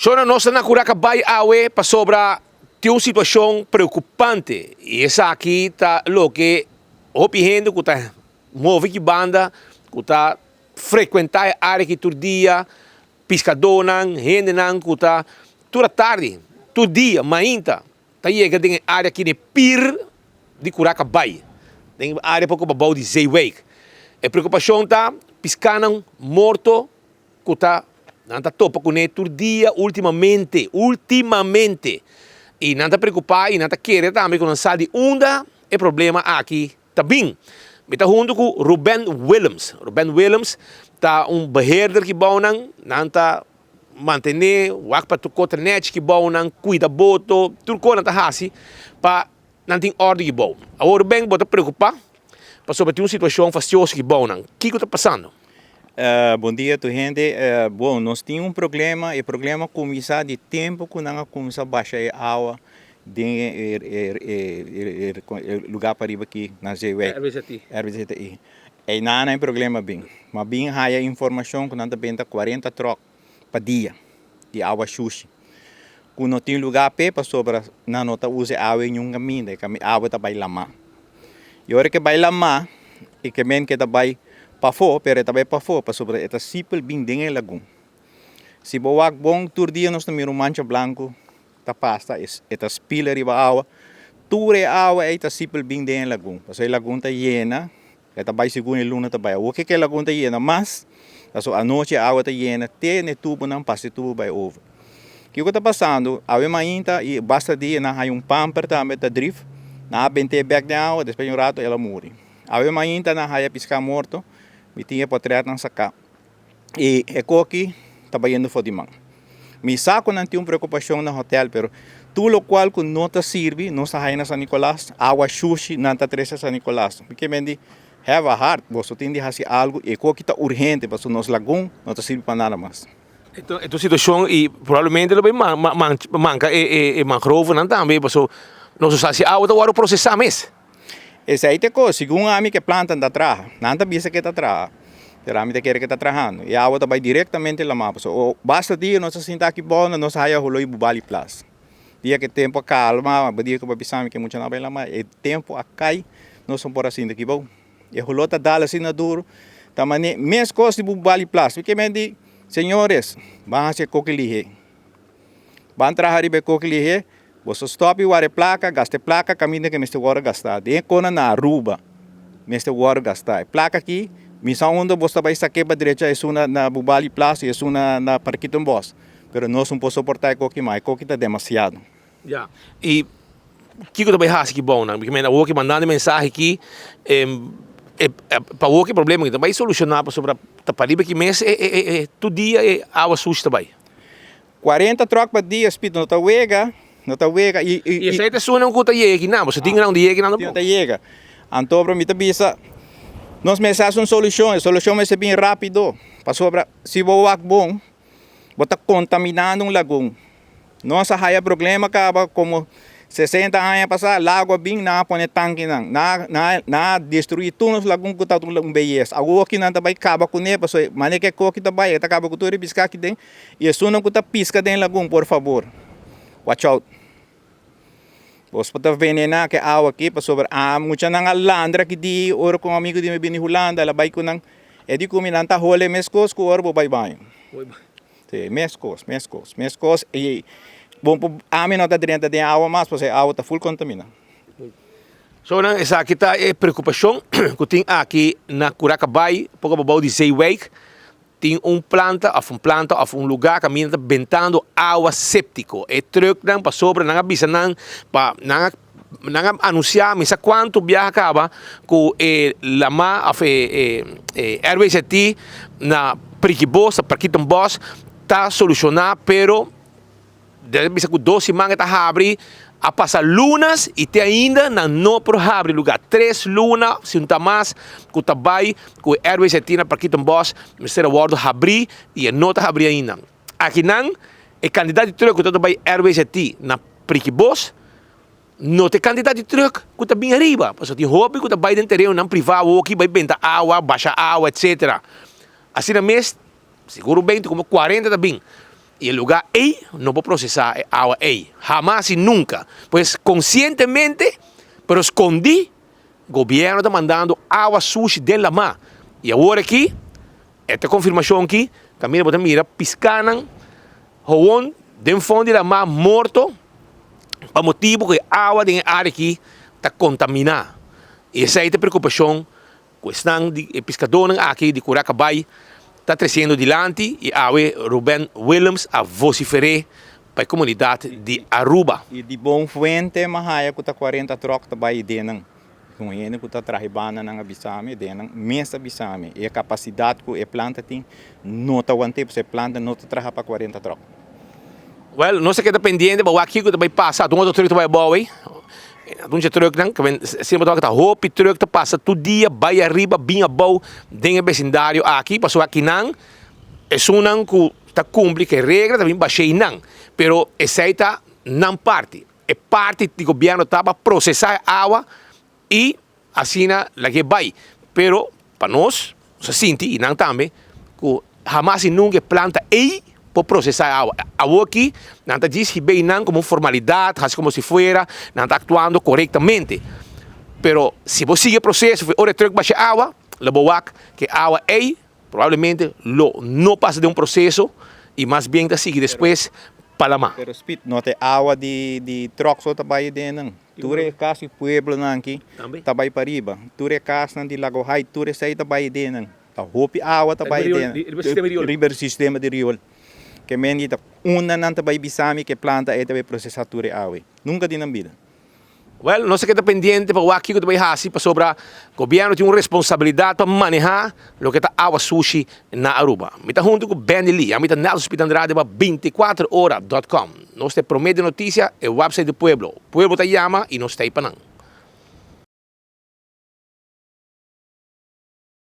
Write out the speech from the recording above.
So na nossa nakurakabay awe pa sobra tem uma situação preocupante. E essa aqui tá lo que opihendo que tá move que banda, que tá frequentar a área que todo dia, pescadonan, hendenan, que tá toda tarde, todo dia, mainta, tá chega tem área que é pir de Curacabay. Tem área pouco babau de Zeewijk. A preocupação tá pescanam morto, que tá não está topa com ele todo dia, ultimamente. E não está preocupado, e não está querendo também que não sabe onde é problema aqui também. Me está junto com Ruben Willems. Ruben Willems está beheerder que bom não está manter o para tu internet que bom não cuida boto, tudo coisa não está assim para não tem ordem que bom. Agora bem, bota preocupar, para sobre uma situação fastidiosa que bom não. O que está passando? Bom dia, tu gente. Bom, nós tínhamos problema. O problema começou de tempo que nós começamos a baixar a água de lugar para ir aqui na Zeewijk. RVZI. E não é problema bem. Mas bem há informação que nós temos 40 trocos para dia de água sushi. Quando não tem lugar para sobre, nós não usa água em um caminho, a água está vai lama. E a hora que vai lama, e que men que está vai para fora, pero também para fora, para sobre esta simple bem dentro da lagoa. Se boa bom, todo dia nós temos mancha branco, tá pasta, esta spila riba água, toda a água é esta simple bem dentro da lagoa. Porque a lagoa está llena, esta vai segundo a luna também. O que é a lagoa está llena? Mas, a noite a água está llena, tem tubo não passa tubo vai over. O que está passando? A ainda e basta dia na há pamper também da drift, na bente back de água, depois de rato ela morre. A ainda na há piscar morto. Me tinha para tirar não sacar. E é que estava indo for de mão. Me saco não tinha preocupação no hotel, pero tudo o qual que não te serve, não está aí na São Nicolás, água sushi não está três São Nicolás. Porque me diz, have a heart, você tem de fazer algo e que está urgente, para o nosso lagoon não te serve para nada mais. Então, situação e provavelmente ele manca e mangrove não também, porque nós usamos a água para processar mesmo. Essa aí é coisa, segundo a mim que planta da terra, não está bisa que está terra, a mim quer que está trabajando, e a água vai diretamente lá mais. Basta dia nós sentar aqui bom, nós saia rolou e bubali plus. Dia que tempo calma, dia que babisami que muito não vai lá mais, e tempo a cai, nós somos por assim daqui bom. E rolou tá dala assim na duro, também mesmo coisa de bubali plus, porque me diz, senhores, vão fazer coquilhe, vão trabalhar bem coquilhe. Você stop e a placa, gasta placa, caminho que me estou agora gastar. De quando na Aruba, me estou agora gastar. Placa aqui, missão onde você vai sair para a direita, é uma na Bubali Plaza, é uma na Parquito Boss. Mas nós não podemos suportar coque mais, coque está demasiado. Yeah. E o que eu também acho que bom, né? Porque o que mandando mensagem aqui, para o que problema que também solucionar sobre a pariba que mês todo dia é água suja também. 40 trocos por dia, speed não está wega. Não está wega e essa é a sua não conta aqui não, você tem não de aqui não está chega. Então para mim também nós pensamos uma solução, a solução é bem rápido. Para sobre se boa bom, bota contaminando um lagoon. Nossa há problema acaba como 60 anos passar, água bem na põe tanque não, na destruir todos os lagoon que tá um beleza. Agora que não vai acabar com ele, porque mané que coque também, tá acaba com tudo e piscar aqui dentro. E isso não que pisca dentro lagoon, por favor. Watch out. Você pode venenar que água aqui para sobre muita nang landra que di oro com amigo de me bini Holanda, ela vai com nang edi com minanta role mescos com oro vai banho. Sim, mescos e bom a mim não está dentro de água mas porque a água está full contaminada. So nang essa aqui tá é preocupação que tem aqui na Curacabay, pouco babau de Zeewijk. Tem planta ou um lugar que está ventando água séptico. É truque não para sobre, não avisa não para não anunciar, mas quanto viaja acaba com lama of RVZT na Priquibos, Parquito Boss, está solucionar, pero deve ser com 12 semanas está abrir a passar lunas e tem ainda não por abrir lugar 3 lunas se não está mais que o trabalho com o RVZT na Parquito Boss me será guardo abrir e não está abrir ainda aqui não é candidato de truque que está bem RVZT na Priquibos não tem candidato de truque que está bem arriba porque tem hobby que está bem dentro do terreno não privado que vai vender água baixa água etc assim na mês seguro bem como 40 está bem y el lugar A no puede procesar agua A. Jamás y nunca. Pues conscientemente, pero escondí, el gobierno está mandando agua sucia de la mar. Y ahora aquí, esta confirmación aquí, también podemos mirar, piscanan, jabón, de fondo de la mar morto, por motivo que a agua de área aqui está contaminada. E essa é a preocupação que estão de pescadores aqui de Curacabay está trazendo adiante e a Ruben Williams a vociferar para a comunidade de Aruba. E de bom fuente, mas que está 40 trocos também dentro. Com ele que está trabalhando na abisame, dentro mesa abisame. E a capacidade que a planta tem, não está aguentando, porque a planta não está trabalhando para 40 trocos. Well, não sei que está pendente, mas aqui que também passa, um outro truque vai bom, hein? Um truque não, que sempre toca roupa, truque que passa todo dia, vai arriba, bem a bom, dentro do vecindário aqui, passou aqui não, é um que está cumpre que regra também baixei não, pero essa está não parte, é parte do governo estava processar água e assim lá que vai, pero para nós, se sente e não também, que jamais nunca planta aí por processar agua. Agua aqui, não está dizendo bem não como formalidade, como se fuera, não está actuando corretamente. Pero se você sigue o processo, ora truque baixa água, leboac que água aí, provavelmente não passa de processo e mais bem está seguir depois para lá. Pero speed, não tem água de troco só trabalha dentro. Ture casa pueblo não aqui, trabalha para riba. Ture casa de Lago Hai, ture sai trabalha dentro. A roupa água trabalha dentro. River sistema de riol. Que menita una nanta vai bisami que planta é também processar tudo água. Nunca tinha vida. Well, não sei que está pendente para o aqui que também assim para sobre o governo tem uma responsabilidade para manejar o que está água sushi na Aruba. Me está junto com Ben Lee, a me está Nelson Spitandrade para 24horas.com. Nós te promete notícia é o website do pueblo. O pueblo te chama e nós te aí para não.